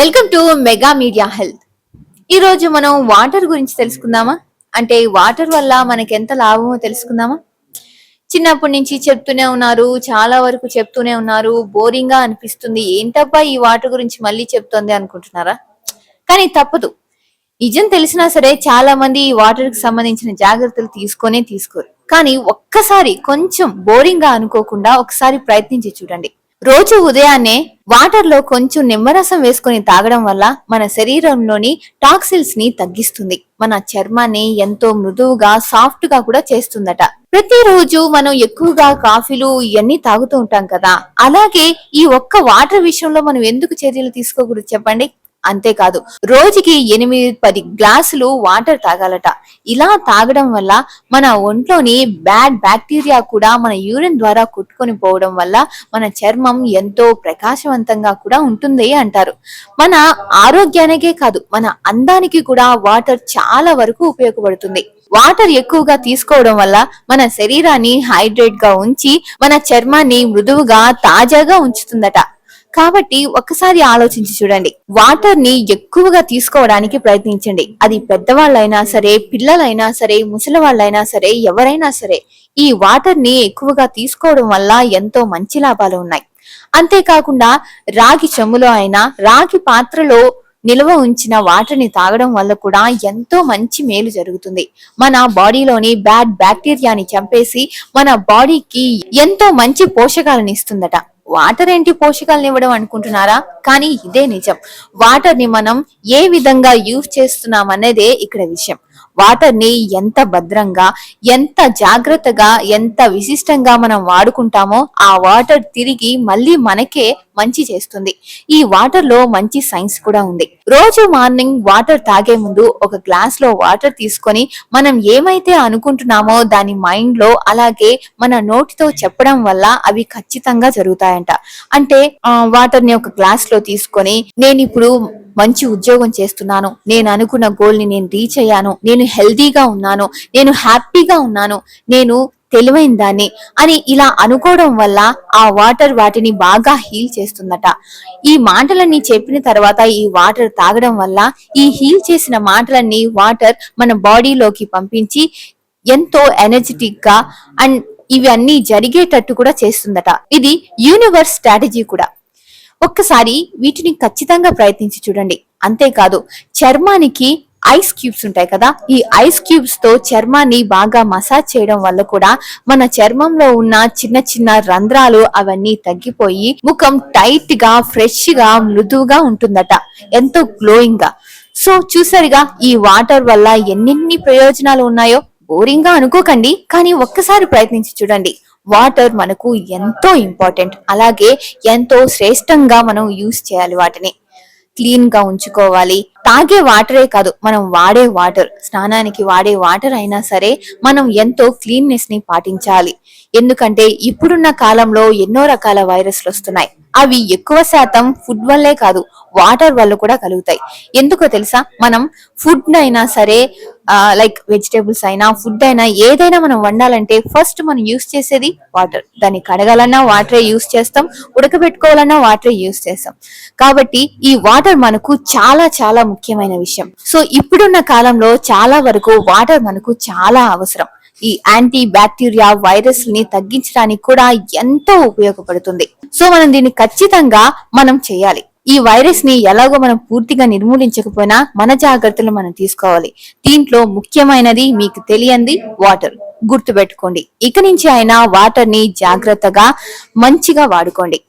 Welcome to mega media health. ఈ రోజు మనం వాటర్ గురించి తెలుసుకుందామా? అంటే వాటర్ వల్ల మనకి ఎంత లాభమో తెలుసుకుందామా? చిన్నప్పటి నుంచి చెప్తూనే ఉన్నారు, చాలా వరకు చెప్తూనే ఉన్నారు, బోరింగ్ గా అనిపిస్తుంది, ఏంటబ్బా ఈ వాటర్ గురించి మళ్ళీ చెప్తోంది అనుకుంటున్నారా? కానీ తప్పదు. నిజం తెలిసినా సరే చాలా మంది ఈ వాటర్ కి సంబంధించిన జాగ్రత్తలు తీసుకోరు. కానీ ఒక్కసారి కొంచెం బోరింగ్ గా అనుకోకుండా ఒకసారి ప్రయత్నించి చూడండి. రోజు ఉదయాన్నే వాటర్ లో కొంచెం నిమ్మరసం వేసుకొని తాగడం వల్ల మన శరీరంలోని టాక్సిల్స్ ని తగ్గిస్తుంది. మన చర్మాన్ని ఎంతో మృదువుగా, సాఫ్ట్ గా కూడా చేస్తుందట. ప్రతిరోజు మనం ఎక్కువగా కాఫీలు ఇవన్నీ తాగుతూ ఉంటాం కదా, అలాగే ఈ ఒక్క వాటర్ విషయంలో మనం ఎందుకు చర్యలు తీసుకోకూడదు చెప్పండి? అంతేకాదు, రోజుకి 8-10 గ్లాసులు వాటర్ తాగాలట. ఇలా తాగడం వల్ల మన ఒంట్లోని బ్యాడ్ బ్యాక్టీరియా కూడా మన యూరిన్ ద్వారా కొట్టుకొని పోవడం వల్ల మన చర్మం ఎంతో ప్రకాశవంతంగా కూడా ఉంటుంది అంటారు. మన ఆరోగ్యానికే కాదు, మన అందానికి కూడా వాటర్ చాలా వరకు ఉపయోగపడుతుంది. వాటర్ ఎక్కువగా తీసుకోవడం వల్ల మన శరీరాన్ని హైడ్రేట్ గా ఉంచి మన చర్మాన్ని మృదువుగా, తాజాగా ఉంచుతుందట. కాబట్టి ఒక్కసారి ఆలోచించి చూడండి. వాటర్ ని ఎక్కువగా తీసుకోవడానికి ప్రయత్నించండి. అది పెద్దవాళ్ళైనా సరే, పిల్లలైనా సరే, ముసలి వాళ్ళైనా సరే, ఎవరైనా సరే ఈ వాటర్ ని ఎక్కువగా తీసుకోవడం వల్ల ఎంతో మంచి లాభాలు ఉన్నాయి. అంతేకాకుండా రాగి చెంబులో అయినా, రాగి పాత్రలో నిల్వ ఉంచిన వాటర్ ని తాగడం వల్ల కూడా ఎంతో మంచి మేలు జరుగుతుంది. మన బాడీలోని బ్యాడ్ బ్యాక్టీరియాని చంపేసి మన బాడీకి ఎంతో మంచి పోషకాలను ఇస్తుందట. వాటర్ ఏంటి పోషకాలను ఇవ్వడం అనుకుంటున్నారా? కానీ ఇదే నిజం. వాటర్ ని మనం ఏ విధంగా యూజ్ చేస్తున్నాం అనేదే ఇక్కడ విషయం. వాటర్ ని ఎంత భద్రంగా, ఎంత జాగ్రత్తగా, ఎంత విశిష్టంగా మనం వాడుకుంటామో ఆ వాటర్ తిరిగి మళ్ళీ మనకే మంచి చేస్తుంది. ఈ వాటర్ లో మంచి సైన్స్ కూడా ఉంది. రోజు మార్నింగ్ వాటర్ తాగే ముందు ఒక గ్లాస్ లో వాటర్ తీసుకొని మనం ఏమైతే అనుకుంటున్నామో దాని మైండ్ లో, అలాగే మన నోటితో చెప్పడం వల్ల అవి ఖచ్చితంగా జరుగుతాయంట. అంటే వాటర్ ని ఒక గ్లాస్ లో తీసుకొని, నేను ఇప్పుడు మంచి ఉద్యోగం చేస్తున్నాను, నేను అనుకున్న గోల్ ని నేను రీచ్ అయ్యాను, నేను హెల్దీగా ఉన్నాను, నేను హ్యాపీగా ఉన్నాను, నేను తెలివైన దాన్ని అని ఇలా అనుకోవడం వల్ల ఆ వాటర్ వాటిని బాగా హీల్ చేస్తుందట. ఈ మాటలన్నీ చెప్పిన తర్వాత ఈ వాటర్ తాగడం వల్ల ఈ హీల్ చేసిన మాటలన్నీ వాటర్ మన బాడీలోకి పంపించి ఎంతో ఎనర్జెటిక్ గా అండ్ ఇవన్నీ జరిగేటట్టు కూడా చేస్తుందట. ఇది యూనివర్స్ స్ట్రాటజీ కూడా. ఒక్కసారి వీటిని ఖచ్చితంగా ప్రయత్నించి చూడండి. అంతేకాదు, చర్మానికి ఐస్ క్యూబ్స్ ఉంటాయి కదా, ఈ ఐస్ క్యూబ్స్ తో చర్మాన్ని బాగా మసాజ్ చేయడం వల్ల కూడా మన చర్మంలో ఉన్న చిన్న చిన్న రంధ్రాలు అవన్నీ తగ్గిపోయి ముఖం టైట్ గా, ఫ్రెష్ గా, మృదువుగా ఉంటుందట, ఎంతో గ్లోయింగ్ గా. సో చూసారుగా ఈ వాటర్ వల్ల ఎన్నెన్ని ప్రయోజనాలు ఉన్నాయో. బోరింగ్ గా అనుకోకండి, కానీ ఒక్కసారి ప్రయత్నించి చూడండి. వాటర్ మనకు ఎంతో ఇంపార్టెంట్, అలాగే ఎంతో శ్రేష్టంగా మనం యూజ్ చేయాలి. వాటిని క్లీన్ గా ఉంచుకోవాలి. తాగే వాటరే కాదు, మనం వాడే వాటర్, స్నానానికి వాడే వాటర్ అయినా సరే మనం ఎంతో క్లీన్నెస్ ని పాటించాలి. ఎందుకంటే ఇప్పుడున్న కాలంలో ఎన్నో రకాల వైరస్లు వస్తున్నాయి. అవి ఎక్కువ శాతం ఫుడ్ వల్లే కాదు, వాటర్ వల్ల కూడా కలుగుతాయి. ఎందుకో తెలుసా? మనం ఫుడ్ అయినా సరే, లైక్ వెజిటేబుల్స్ అయినా, ఫుడ్ అయినా, ఏదైనా మనం వండాలంటే ఫస్ట్ మనం యూస్ చేసేది వాటర్. దాన్ని కడగాలన్నా వాటరే యూస్ చేస్తాం, ఉడకబెట్టుకోవాలన్నా వాటరే యూస్ చేస్తాం. కాబట్టి ఈ వాటర్ మనకు చాలా చాలా ముఖ్యమైన విషయం. సో ఇప్పుడున్న కాలంలో చాలా వరకు వాటర్ మనకు చాలా అవసరం. ఈ యాంటీ బ్యాక్టీరియా వైరస్ ని తగ్గించడానికి కూడా ఎంతో ఉపయోగపడుతుంది. సో మనం దీన్ని ఖచ్చితంగా మనం చేయాలి. ఈ వైరస్ ని ఎలాగో మనం పూర్తిగా నిర్మూలించకపోయినా మన జాగ్రత్తలు మనం తీసుకోవాలి. దీంట్లో ముఖ్యమైనది మీకు తెలియంది వాటర్. గుర్తుపెట్టుకోండి. ఇక నుంచి అయినా వాటర్ ని జాగ్రత్తగా మంచిగా వాడుకోండి.